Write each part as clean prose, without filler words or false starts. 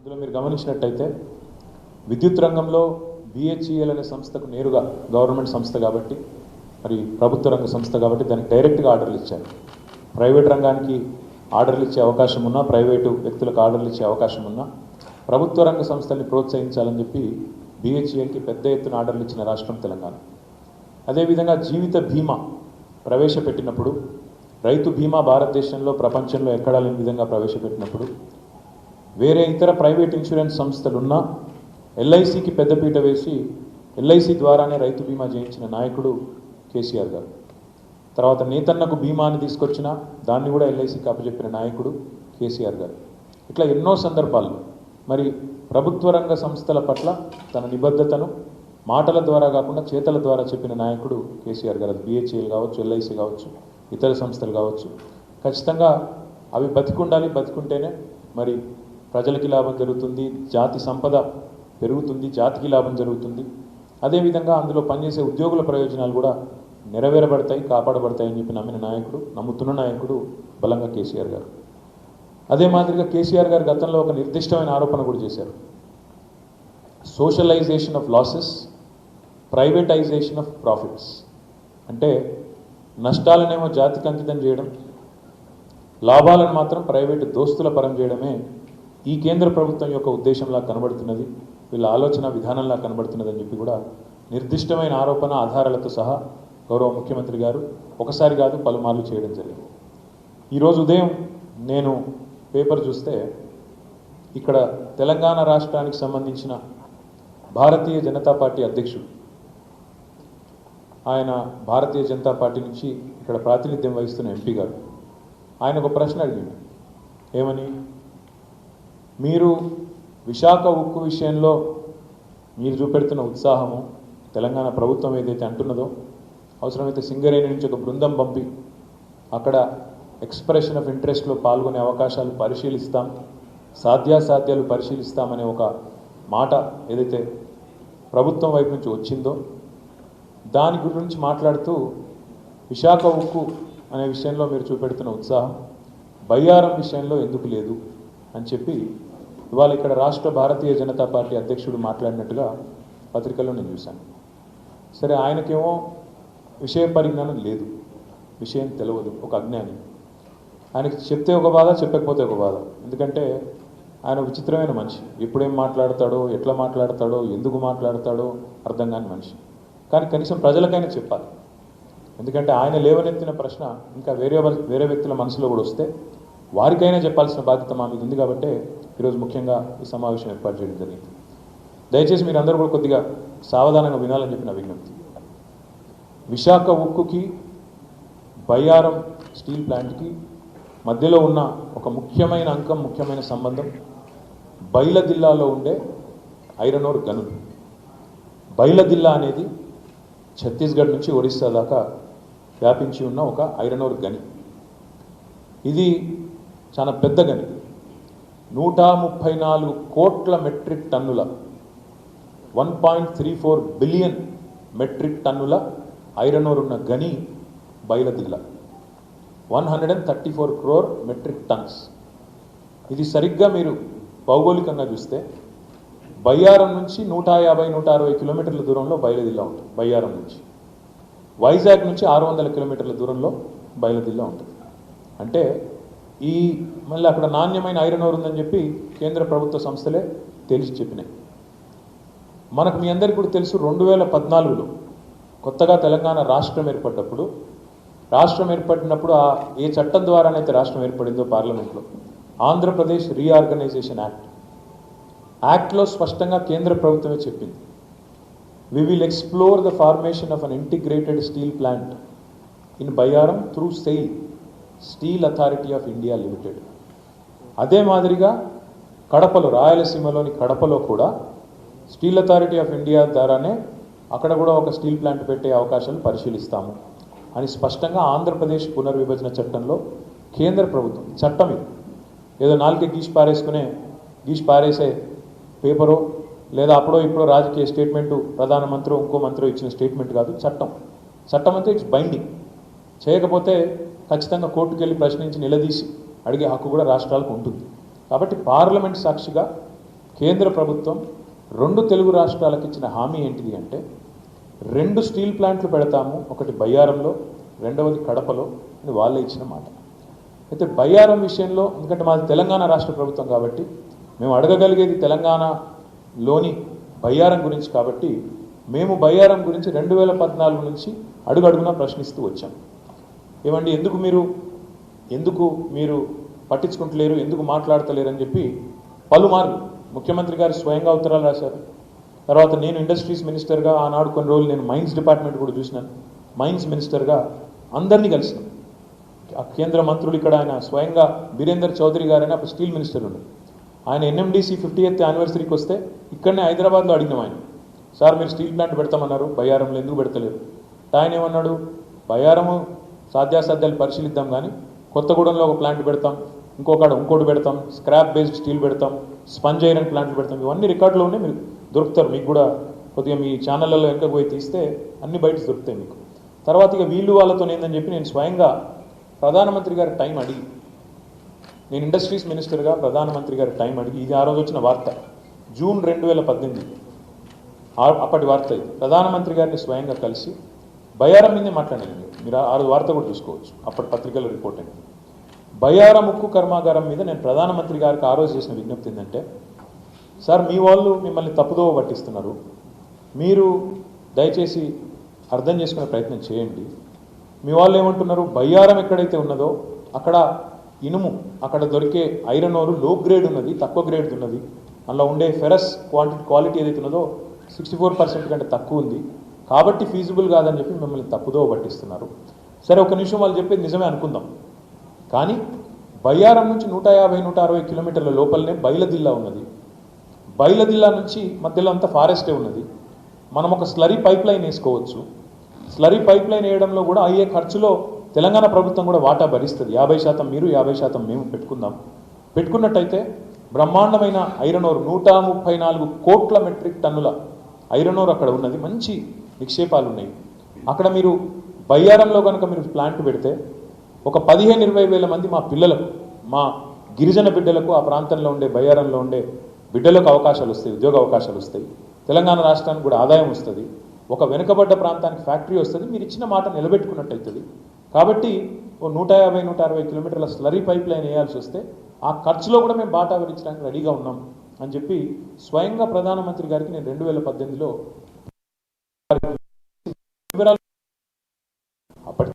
ఇందులో మీరు గమనించినట్టయితే విద్యుత్ రంగంలో బిహెచ్ఈఎల్ అనే సంస్థకు నేరుగా గవర్నమెంట్ సంస్థ కాబట్టి మరి ప్రభుత్వ రంగ సంస్థ కాబట్టి దానికి డైరెక్ట్గా ఆర్డర్లు ఇచ్చారు. ప్రైవేట్ రంగానికి ఆర్డర్లు ఇచ్చే అవకాశం ఉన్నా, ప్రైవేటు వ్యక్తులకు ఆర్డర్లు ఇచ్చే అవకాశం ఉన్నా ప్రభుత్వ రంగ సంస్థల్ని ప్రోత్సహించాలని చెప్పి బిహెచ్ఈఎల్కి పెద్ద ఎత్తున ఆర్డర్లు ఇచ్చిన రాష్ట్రం తెలంగాణ. అదేవిధంగా జీవిత బీమా ప్రవేశపెట్టినప్పుడు, రైతు బీమా భారతదేశంలో ప్రపంచంలో ఎక్కడా లేని విధంగా ప్రవేశపెట్టినప్పుడు వేరే ఇతర ప్రైవేట్ ఇన్సూరెన్స్ సంస్థలున్నా ఎల్ఐసికి పెద్దపీట వేసి ఎల్ఐసి ద్వారానే రైతు బీమా చేయించిన నాయకుడు కేసీఆర్ గారు. తర్వాత నేతన్నకు బీమాని తీసుకొచ్చిన దాన్ని కూడా ఎల్ఐసికి అప్పచెప్పిన నాయకుడు కేసీఆర్ గారు. ఇట్లా ఎన్నో సందర్భాల్లో మరి ప్రభుత్వ రంగ సంస్థల పట్ల తన నిబద్ధతను మాటల ద్వారా కాకుండా చేతల ద్వారా చెప్పిన నాయకుడు కేసీఆర్ గారు. అది బిహెచ్ఈఎల్ కావచ్చు, ఎల్ఐసి కావచ్చు, ఇతర సంస్థలు కావచ్చు. ఖచ్చితంగా అవి బతికుండాలి. బతికుంటేనే మరి ప్రజలకి లాభం జరుగుతుంది, జాతి సంపద పెరుగుతుంది, జాతికి లాభం జరుగుతుంది. అదేవిధంగా అందులో పనిచేసే ఉద్యోగుల ప్రయోజనాలు కూడా నెరవేరబడతాయి, కాపాడబడతాయని చెప్పి నమ్మిన నాయకుడు, నమ్ముతున్న నాయకుడు బలంగా కేసీఆర్ గారు. అదే మాదిరిగా కేసీఆర్ గారు గతంలో ఒక నిర్దిష్టమైన ఆరోపణ కూడా చేశారు. Socialization of losses, privatization of profits. అంటే నష్టాలనేమో జాతికి అంకితం చేయడం, లాభాలను మాత్రం ప్రైవేటు దోస్తుల పరం చేయడమే ఈ కేంద్ర ప్రభుత్వం యొక్క ఉద్దేశంలా కనబడుతున్నది, వీళ్ళ ఆలోచన విధానంలా కనబడుతున్నదని చెప్పి కూడా నిర్దిష్టమైన ఆరోపణ ఆధారాలతో సహా గౌరవ ముఖ్యమంత్రి గారు ఒకసారి కాదు పలుమార్లు చేయడం జరిగింది. ఈరోజు ఉదయం నేను పేపర్ చూస్తే ఇక్కడ తెలంగాణ రాష్ట్రానికి సంబంధించిన భారతీయ జనతా పార్టీ అధ్యక్షుడు, ఆయన భారతీయ జనతా పార్టీ నుంచి ఇక్కడ ప్రాతినిధ్యం వహిస్తున్న ఎంపీ గారు, ఆయన ఒక ప్రశ్న అడిగాడు. ఏమని? మీరు విశాఖ ఉక్కు విషయంలో మీరు చూపెడుతున్న ఉత్సాహము, తెలంగాణ ప్రభుత్వం ఏదైతే అంటున్నదో అవసరమైతే సింగరేణి నుంచి ఒక బృందం పంపి అక్కడ ఎక్స్ప్రెషన్ ఆఫ్ ఇంట్రెస్ట్లో పాల్గొనే అవకాశాలు పరిశీలిస్తాం, సాధ్యాసాధ్యాలు పరిశీలిస్తామనే ఒక మాట ఏదైతే ప్రభుత్వం వైపు నుంచి వచ్చిందో దాని గురించి మాట్లాడుతూ విశాఖ ఉక్కు అనే విషయంలో మీరు చూపెడుతున్న ఉత్సాహం బయ్యారం విషయంలో ఎందుకు లేదు అని చెప్పి ఇవాళ ఇక్కడ రాష్ట్ర భారతీయ జనతా పార్టీ అధ్యక్షుడు మాట్లాడినట్టుగా పత్రికల్లో నేను చూశాను. సరే, ఆయనకేమో విషయ పరిజ్ఞానం లేదు, విషయం తెలియదు, ఒక అజ్ఞాని. ఆయనకి చెప్తే ఒక బాధ, చెప్పకపోతే ఒక బాధ. ఎందుకంటే ఆయన విచిత్రమైన మనిషి. ఎప్పుడేం మాట్లాడతాడో, ఎట్లా మాట్లాడతాడో, ఎందుకు మాట్లాడతాడో అర్థం కాని మనిషి. కానీ కనీసం ప్రజలకైనా చెప్పాలి. ఎందుకంటే ఆయన లేవనెత్తిన ప్రశ్న ఇంకా వేరే వ్యక్తుల మనసులో కూడా వస్తే వారికైనా చెప్పాల్సిన బాధ్యత మా మీద ఉంది. కాబట్టి ఈరోజు ముఖ్యంగా ఈ సమావేశం ఏర్పాటు చేయడం జరిగింది. దయచేసి మీరు అందరూ కూడా కొద్దిగా సావధానంగా వినాలని చెప్పిన విజ్ఞప్తి. విశాఖ ఉక్కుకి బయ్యారం స్టీల్ ప్లాంట్కి మధ్యలో ఉన్న ఒక ముఖ్యమైన అంకం, ముఖ్యమైన సంబంధం బైలదిల్లాలో ఉండే ఐరన్ ఓర్ గనులు. బైలదిల్లా అనేది ఛత్తీస్గఢ్ నుంచి ఒడిస్సా దాకా వ్యాపించి ఉన్న ఒక ఐరన్ ఓర్ గని. ఇది చాలా పెద్ద గని. 134 కోట్ల మెట్రిక్ టన్నుల 1.34 బిలియన్ మెట్రిక్ టన్నుల ఐరన్ ఓర్ ఉన్న గని బైలదిల్లా. 134 crore metric tons. ఇది సరిగ్గా మీరు భౌగోళికంగా చూస్తే బయ్యారం నుంచి 150-160 కిలోమీటర్ల దూరంలో బైలదిల్లా ఉంటుంది. బయ్యారం నుంచి వైజాగ్ నుంచి 600 కిలోమీటర్ల దూరంలో బైలదిల్లా ఉంటుంది. అంటే ఈ మళ్ళీ అక్కడ నాణ్యమైన ఐరన్ ఓర్ ఉందని చెప్పి కేంద్ర ప్రభుత్వ సంస్థలే తెలిసి చెప్పినాయి. మనకు మీ అందరికీ కూడా తెలుసు, 2014లో కొత్తగా తెలంగాణ రాష్ట్రం ఏర్పడ్డప్పుడు, ఏ చట్టం ద్వారానైతే రాష్ట్రం ఏర్పడిందో పార్లమెంట్లో, ఆంధ్రప్రదేశ్ రీఆర్గనైజేషన్ యాక్ట్లో స్పష్టంగా కేంద్ర ప్రభుత్వమే చెప్పింది, we will explore the formation of an integrated steel plant in Bayaram through SAIL, Steel Authority of India Limited. అదే మాదిరిగా కడపలో, రాయలసీమలోని కడపలో కూడా స్టీల్ అథారిటీ ఆఫ్ ఇండియా ద్వారానే అక్కడ కూడా ఒక స్టీల్ ప్లాంట్ పెట్టే అవకాశాలు పరిశీలిస్తాము అని స్పష్టంగా ఆంధ్రప్రదేశ్ పునర్విభజన చట్టంలో కేంద్ర ప్రభుత్వం చట్టం, ఇది ఏదో నాలుగే గీసి పారేసే పేపరో లేదా అప్పుడో ఇప్పుడో రాజకీయ స్టేట్మెంటు ప్రధానమంత్రి ఇంకో మంత్రి ఇచ్చిన స్టేట్మెంట్ కాదు. చట్టం అంటే ఇట్స్ బైండింగ్. చేయకపోతే ఖచ్చితంగా కోర్టుకు వెళ్ళి ప్రశ్నించి నిలదీసి అడిగే హక్కు కూడా రాష్ట్రాలకు ఉంటుంది. కాబట్టి పార్లమెంట్ సాక్షిగా కేంద్ర ప్రభుత్వం 2 తెలుగు రాష్ట్రాలకు ఇచ్చిన హామీ ఏంటిది అంటే 2 స్టీల్ ప్లాంట్లు పెడతాము, ఒకటి బయ్యారంలో, రెండవది కడపలో అని వాళ్ళే ఇచ్చిన మాట. అయితే బయ్యారం విషయంలో, ఎందుకంటే మాది తెలంగాణ రాష్ట్ర ప్రభుత్వం కాబట్టి మేము అడగగలిగేది తెలంగాణలోని బయ్యారం గురించి కాబట్టి మేము బయ్యారం గురించి 2014 నుంచి అడుగడుగునా ప్రశ్నిస్తూ వచ్చాం. ఏమండి ఎందుకు మీరు పట్టించుకుంటలేరు, ఎందుకు మాట్లాడతలేరు అని చెప్పి పలుమార్లు ముఖ్యమంత్రి గారు స్వయంగా ఉత్తరాలు రాశారు. తర్వాత నేను ఇండస్ట్రీస్ మినిస్టర్గా ఆనాడు కొన్ని రోజులు నేను మైన్స్ డిపార్ట్మెంట్ కూడా చూసినాను. మైన్స్ మినిస్టర్గా అందరినీ కలిసినాం. ఆ కేంద్ర మంత్రులు ఇక్కడ ఆయన స్వయంగా బీరేందర్ చౌదరి గారైనా అప్పుడు స్టీల్ మినిస్టర్ ఉండే, ఆయన ఎన్ఎండిసి 50th యానివర్సరీకి వస్తే ఇక్కడనే హైదరాబాద్లో అడిగినాం ఆయన, సార్ మీరు స్టీల్ ప్లాంట్ పెడతామన్నారు, బయ్యారంలో ఎందుకు పెడతలేరు? ఆయన ఏమన్నాడు, బయ్యారము సాధ్యాసాధ్యాలు పరిశీలిద్దాం కానీ కొత్తగూడెంలో ఒక ప్లాంట్ పెడతాం, ఇంకోటి పెడతాం, స్క్రాప్ బేస్డ్ స్టీల్ పెడతాం, స్పంజ్ ఐరన్ ప్లాంట్లు పెడతాం, ఇవన్నీ రికార్డులో ఉన్నాయి, మీరు దొరుకుతారు. మీకు కూడా కొద్దిగా మీ ఛానళ్ళలో వెనక పోయి తీస్తే అన్ని బయట దొరుకుతాయి మీకు. తర్వాత ఇక వీళ్ళు వాళ్ళతో ఏందని చెప్పి నేను స్వయంగా ప్రధానమంత్రి గారి టైం అడిగి, నేను ఇండస్ట్రీస్ మినిస్టర్గా ప్రధానమంత్రి గారి టైం అడిగి, ఇది ఆ రోజు వచ్చిన వార్త, జూన్ 2018 అప్పటి వార్త. ఇది ప్రధానమంత్రి గారిని స్వయంగా కలిసి బయ్యారం మీదే మాట్లాడాను. మీరు ఆ రోజు వార్త కూడా చూసుకోవచ్చు, అప్పటి పత్రికల్లో రిపోర్ట్ అయింది. బయ్యారం ఉక్కు కర్మాగారం మీద నేను ప్రధానమంత్రి గారికి ఆ రోజు చేసిన విజ్ఞప్తి ఏంటంటే, సార్ మీ వాళ్ళు మిమ్మల్ని తప్పుదోవ పట్టిస్తున్నారు, మీరు దయచేసి అర్థం చేసుకునే ప్రయత్నం చేయండి. మీ వాళ్ళు ఏమంటున్నారు, బయ్యారం ఎక్కడైతే ఉన్నదో అక్కడ ఇనుము, అక్కడ దొరికే ఐరన్ ఓరు లో గ్రేడ్ ఉన్నది, తక్కువ గ్రేడ్ ఉన్నది, అందులో ఉండే ఫెరస్ క్వాలిటీ ఏదైతే ఉన్నదో 64% కంటే తక్కువ ఉంది, కాబట్టి ఫీజిబుల్ కాదని చెప్పి మిమ్మల్ని తప్పుదోవ పట్టిస్తున్నారు. సరే ఒక నిమిషం వాళ్ళు చెప్పేది నిజమే అనుకుందాం, కానీ బయ్యారం నుంచి 150-160 కిలోమీటర్ల లోపలనే బైలదిల్లా ఉన్నది. బైలదిల్లా నుంచి మధ్యలో అంతా ఫారెస్టే ఉన్నది. మనం ఒక స్లరీ పైప్ లైన్ వేసుకోవచ్చు. స్లరీ పైప్ లైన్ వేయడంలో కూడా అయ్యే ఖర్చులో తెలంగాణ ప్రభుత్వం కూడా వాటా భరిస్తుంది. 50% మీరు, 50% మేము పెట్టుకున్నట్టయితే బ్రహ్మాండమైన ఐరన్ ఓర్ 134 కోట్ల మెట్రిక్ టన్నుల ఐరన్ ఓర్ అక్కడ ఉన్నది, మంచి నిక్షేపాలు ఉన్నాయి. అక్కడ మీరు బయ్యారంలో కనుక మీరు ప్లాంట్ పెడితే ఒక 15-20 వేల మంది మా పిల్లలకు, మా గిరిజన బిడ్డలకు, ఆ ప్రాంతంలో ఉండే బయ్యారంలో ఉండే బిడ్డలకు అవకాశాలు వస్తాయి, ఉద్యోగ అవకాశాలు వస్తాయి, తెలంగాణ రాష్ట్రానికి కూడా ఆదాయం వస్తుంది, ఒక వెనుకబడ్డ ప్రాంతానికి ఫ్యాక్టరీ వస్తుంది, మీరు ఇచ్చిన మాట నిలబెట్టుకున్నట్టు అవుతుంది. కాబట్టి ఓ 150-160 కిలోమీటర్ల స్లరీ పైప్ లైన్ వేయాల్సి వస్తే ఆ ఖర్చులో కూడా మేము బాటా భరించడానికి రెడీగా ఉన్నాం అని చెప్పి స్వయంగా ప్రధానమంత్రి గారికి నేను 2018లో వివరాలు అప్పటి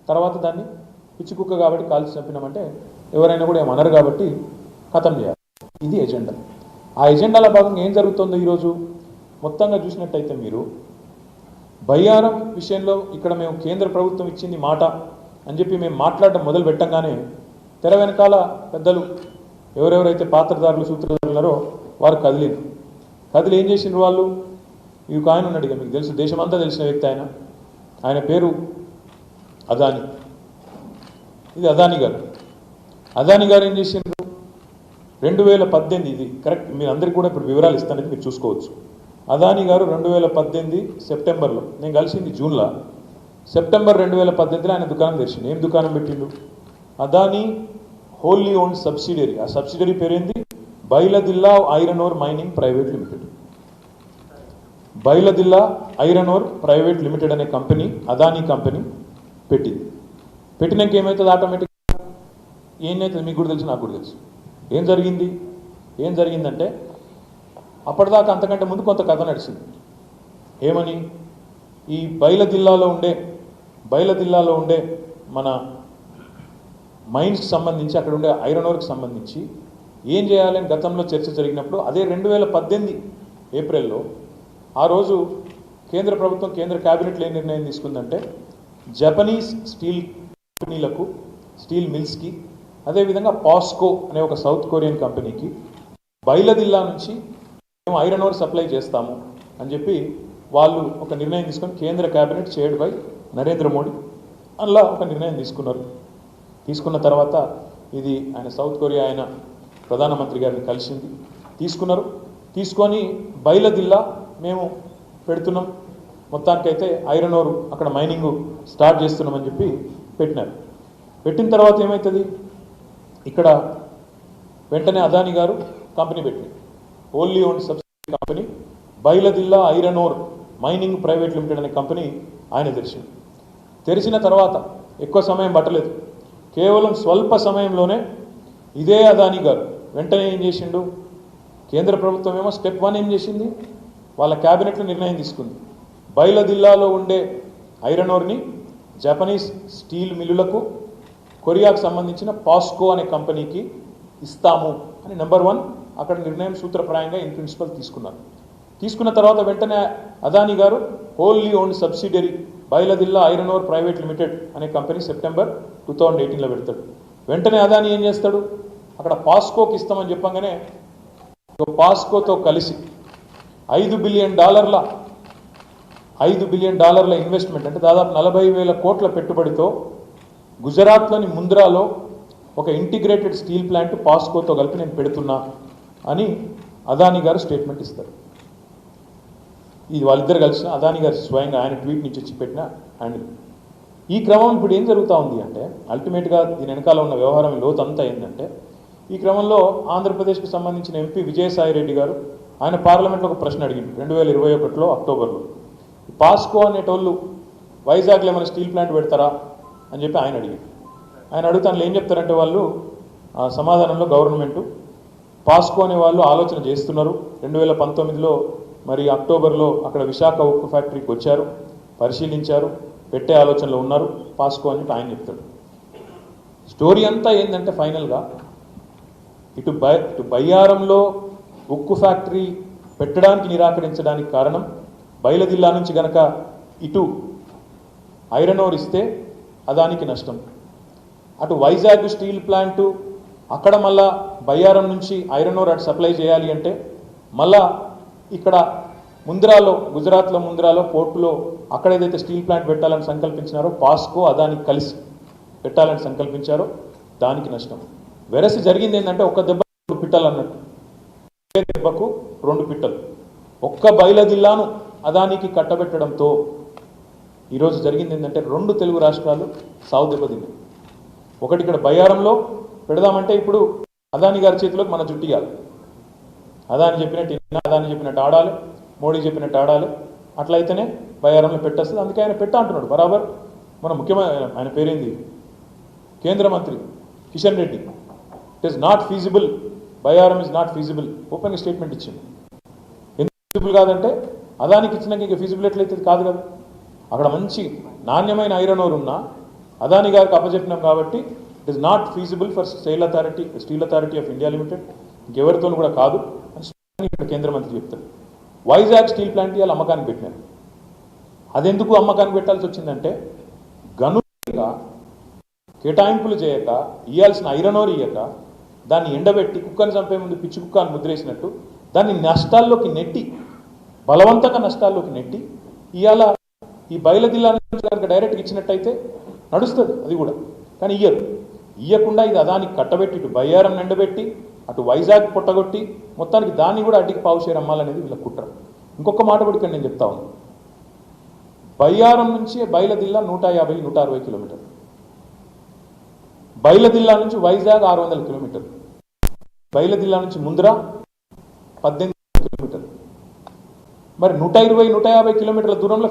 తర్వాత దాన్ని పిచ్చి కుక్క కాబట్టి కాల్చి చంపినామంటే ఎవరైనా కూడా ఏమనరు కాబట్టి ఖతం చేయాలి. ఇది ఎజెండా. ఆ ఎజెండాలో భాగంగా ఏం జరుగుతుందో ఈరోజు మొత్తంగా చూసినట్టయితే మీరు బయ్యారం విషయంలో ఇక్కడ మేము కేంద్ర ప్రభుత్వం ఇచ్చింది మాట అని చెప్పి మేము మాట్లాడడం మొదలు పెట్టంగానే తెర వెనకాల పెద్దలు ఎవరెవరైతే పాత్రదారులు సూత్రధారులారో వారు కదిలి ఏం చేసిండ్రు వాళ్ళు, ఈ ఆయన ఉన్నాడు, ఇక మీకు తెలుసు, దేశమంతా తెలిసిన వ్యక్తి ఆయన పేరు అదాని. ఇది అదాని గారు ఏం చేసిండ్రు 2018, ఇది కరెక్ట్, మీరు అందరికీ కూడా ఇప్పుడు వివరాలు ఇస్తానని మీరు చూసుకోవచ్చు. అదాని గారు 2018 సెప్టెంబర్లో, నేను కలిసింది జూన్లో, సెప్టెంబర్ 2018లో ఆయన దుకాణం తెరిచింది. ఏం దుకాణం పెట్టిండు, అదాని హోల్లీ ఓన్డ్ సబ్సిడరీ. ఆ సబ్సిడరీ పేరేంది, Bailadila iron ore mining private limited. Bailadila iron ore private limited అనే కంపెనీ, అదాని కంపెనీ పెట్టినాక ఏమవుతుంది, ఆటోమేటిక్గా ఏమవుతుంది మీకు కూడా తెలుసు, నాకు కూడా తెలుసు. ఏం జరిగిందంటే అప్పటిదాకా అంతకంటే ముందు కొంత కథ నడిచింది. ఏమని, ఈ బైలదిల్లాలో ఉండే మన మైన్స్కి సంబంధించి, అక్కడ ఉండే ఐరన్ ఓర్కి సంబంధించి ఏం చేయాలని గతంలో చర్చ జరిగినప్పుడు, అదే 2018 ఏప్రిల్లో ఆ రోజు కేంద్ర ప్రభుత్వం, కేంద్ర క్యాబినెట్లో ఏం నిర్ణయం తీసుకుందంటే, జపనీస్ స్టీల్ కంపెనీలకు, స్టీల్ మిల్స్కి, అదేవిధంగా పాస్కో అనే ఒక సౌత్ కొరియన్ కంపెనీకి బైలదిల్లా నుంచి మేము ఐరన్ ఓర్ సప్లై చేస్తాము అని చెప్పి వాళ్ళు ఒక నిర్ణయం తీసుకొని, కేంద్ర cabinet chaired by Narendra Modi, అందులో ఒక నిర్ణయం తీసుకున్నారు. తీసుకున్న తర్వాత ఇది ఆయన సౌత్ కొరియా ఆయన ప్రధానమంత్రి గారిని కలిసింది, తీసుకున్నారు. తీసుకొని బైలదిల్లా మేము పెడుతున్నాం, మొత్తానికైతే ఐరన్ ఓర్ అక్కడ మైనింగ్ స్టార్ట్ చేస్తున్నామని చెప్పి పెట్టినారు. పెట్టిన తర్వాత ఏమవుతుంది, ఇక్కడ వెంటనే అదాని గారు కంపెనీ పెట్టింది, only own subsidy company Bailadila iron ore mining private limited అనే కంపెనీ ఆయన తెరిచింది. తెరిచిన తర్వాత ఎక్కువ సమయం పట్టలేదు, కేవలం స్వల్ప సమయంలోనే ఇదే అదాని గారు వెంటనే ఏం చేసిండు, కేంద్ర ప్రభుత్వం ఏమో స్టెప్ 1 ఏం చేసింది, వాళ్ళ క్యాబినెట్లో నిర్ణయం తీసుకుంది, బైలదిల్లాలో ఉండే ఐరన్ ఓర్ని జపనీస్ స్టీల్ మిల్లులకు కొరియాకు సంబంధించిన పాస్కో అనే కంపెనీకి ఇస్తాము అని నెంబర్ 1 అక్కడ నిర్ణయం సూత్రప్రాయంగా ఇన్ ప్రిన్సిపల్ తీసుకున్నారు. తీసుకున్న తర్వాత వెంటనే అదాని గారు wholly own subsidiary Bailadila iron ore private limited అనే కంపెనీ సెప్టెంబర్ 2018లో పెడతాడు. వెంటనే అదాని ఏం చేస్తాడు, అక్కడ పాస్కోకి ఇస్తామని చెప్పంగానే పాస్కోతో కలిసి $5 బిలియన్ ఇన్వెస్ట్మెంట్ అంటే దాదాపు 40,000 కోట్ల పెట్టుబడితో గుజరాత్లోని ముంద్రాలో ఒక ఇంటిగ్రేటెడ్ స్టీల్ ప్లాంట్ పాస్కోతో కలిపి నేను పెడుతున్నా అని అదాని గారు స్టేట్మెంట్ ఇస్తారు. ఇది వాళ్ళిద్దరు కలిసి అదాని గారు స్వయంగా ఆయన ట్వీట్ నుంచి వచ్చి పెట్టిన హ్యాండిల్. ఈ క్రమం ఇప్పుడు ఏం జరుగుతూ ఉంది అంటే అల్టిమేట్గా దీని వెనకాల ఉన్న వ్యవహారం లోతంతా ఏంటంటే, ఈ క్రమంలో ఆంధ్రప్రదేశ్కి సంబంధించిన ఎంపీ విజయసాయి రెడ్డి గారు ఆయన పార్లమెంట్లో ఒక ప్రశ్న అడిగింది 2021లో అక్టోబర్లో, పాస్కో అనేటోళ్ళు వైజాగ్లో ఏమైనా స్టీల్ ప్లాంట్ పెడతారా అని చెప్పి ఆయన అడిగారు. ఆయన అడుగుతాను ఏం చెప్తారంటే వాళ్ళు సమాధానంలో గవర్నమెంటు పాస్కో అనే వాళ్ళు ఆలోచన చేస్తున్నారు, 2019లో మరి అక్టోబర్లో అక్కడ విశాఖ ఉక్కు ఫ్యాక్టరీకి వచ్చారు, పరిశీలించారు, పెట్టే ఆలోచనలో ఉన్నారు పాస్కో అని చెప్పి ఆయన చెప్తాడు. స్టోరీ అంతా ఏంటంటే ఫైనల్గా ఇటు బయ్యారంలో ఉక్కు ఫ్యాక్టరీ పెట్టడానికి నిరాకరించడానికి కారణం బైలదిల్లా నుంచి గనక ఇటు ఐరన్ ఓర్ ఇస్తే అదానికి నష్టం, అటు వైజాగ్ స్టీల్ ప్లాంటు అక్కడ మళ్ళా బయ్యారం నుంచి ఐరన్ ఓర్ అటు సప్లై చేయాలి అంటే మళ్ళా ఇక్కడ ముంద్రాలో గుజరాత్లో ముంద్రాలో పోర్టులో అక్కడ ఏదైతే స్టీల్ ప్లాంట్ పెట్టాలని సంకల్పించినారో పాస్కో అదానికి కలిసి పెట్టాలని సంకల్పించారో దానికి నష్టం. వెరసి జరిగింది ఏంటంటే ఒక్క దెబ్బ 2 పిట్టలు అన్నట్టు, దెబ్బకు 2 పిట్టలు. ఒక్క బైలదిల్లాను అదానికి కట్టబెట్టడంతో ఈరోజు జరిగింది ఏంటంటే 2 తెలుగు రాష్ట్రాలు సావు దెబ్బతిన్నాయి. ఒకటి ఇక్కడ బయ్యారంలో పెడదామంటే ఇప్పుడు అదాని గారి చేతిలోకి మన జుట్టియాలి, అదాని చెప్పినట్టు ఆడాలి, మోడీ చెప్పినట్టు ఆడాలి, అట్లయితేనే బయ్యారంలో పెట్టేస్తుంది. అందుకే ఆయన అంటున్నాడు బరాబర్. మన ముఖ్యమైన ఆయన పేరేంది, కేంద్ర మంత్రి Kishan Reddy, it is not feasible, Bayyaram is not feasible ఓపెన్గా స్టేట్మెంట్ ఇచ్చింది. ఎందుకు ఫీజిబుల్ కాదంటే అదానికి ఇచ్చినాక ఇంకా ఫీజిబుల్ ఎట్లయితే కాదు కదా, అక్కడ మంచి నాణ్యమైన ఐరన్ ఓర్ ఉన్నా అదాని గారికి అప్పచెప్పినాం కాబట్టి it is not feasible for steel authority of India limited, ఇంకెవరితో కూడా కాదు అని ఇక్కడ కేంద్ర మంత్రి చెప్తారు. వైజాగ్ స్టీల్ ప్లాంట్ ఇవాళ అమ్మకానికి పెట్టినారు. అదెందుకు అమ్మకానికి పెట్టాల్సి వచ్చిందంటే గనులుగా కేటాయింపులు చేయక ఇవ్వాల్సిన ఐరన్ ఓర్ ఇయ్యక దాన్ని ఎండబెట్టి కుక్కని చంపే ముందు పిచ్చి కుక్క అని ముద్రేసినట్టు దాన్ని నష్టాల్లోకి నెట్టి, బలవంతంగా నష్టాల్లోకి నెట్టి ఇవాళ ఈ బయలుదిల్లా కనుక డైరెక్ట్గా ఇచ్చినట్టయితే నడుస్తుంది అది కూడా, కానీ ఇయ్యకుండా ఇది అదానికి కట్టబెట్టి ఇటు బయ్యారం ఎండబెట్టి అటు వైజాగ్ పొట్టగొట్టి మొత్తానికి దాన్ని కూడా అడ్డికి పావుషేర్ అమ్మాలనేది వీళ్ళ కుట్ర. ఇంకొక మాట కూడా ఇక్కడ నేను చెప్తా ఉన్నాను, బయ్యారం నుంచి బయలుదిల్లా 150-160 కిలోమీటర్లు, బయలుదిల్లా నుంచి వైజాగ్ 600 కిలోమీటర్లు, బయలుదిల్లా నుంచి ముంద్రా 18 కిలోమీటర్లు. మరి 120-150 కిలోమీటర్ల దూరంలో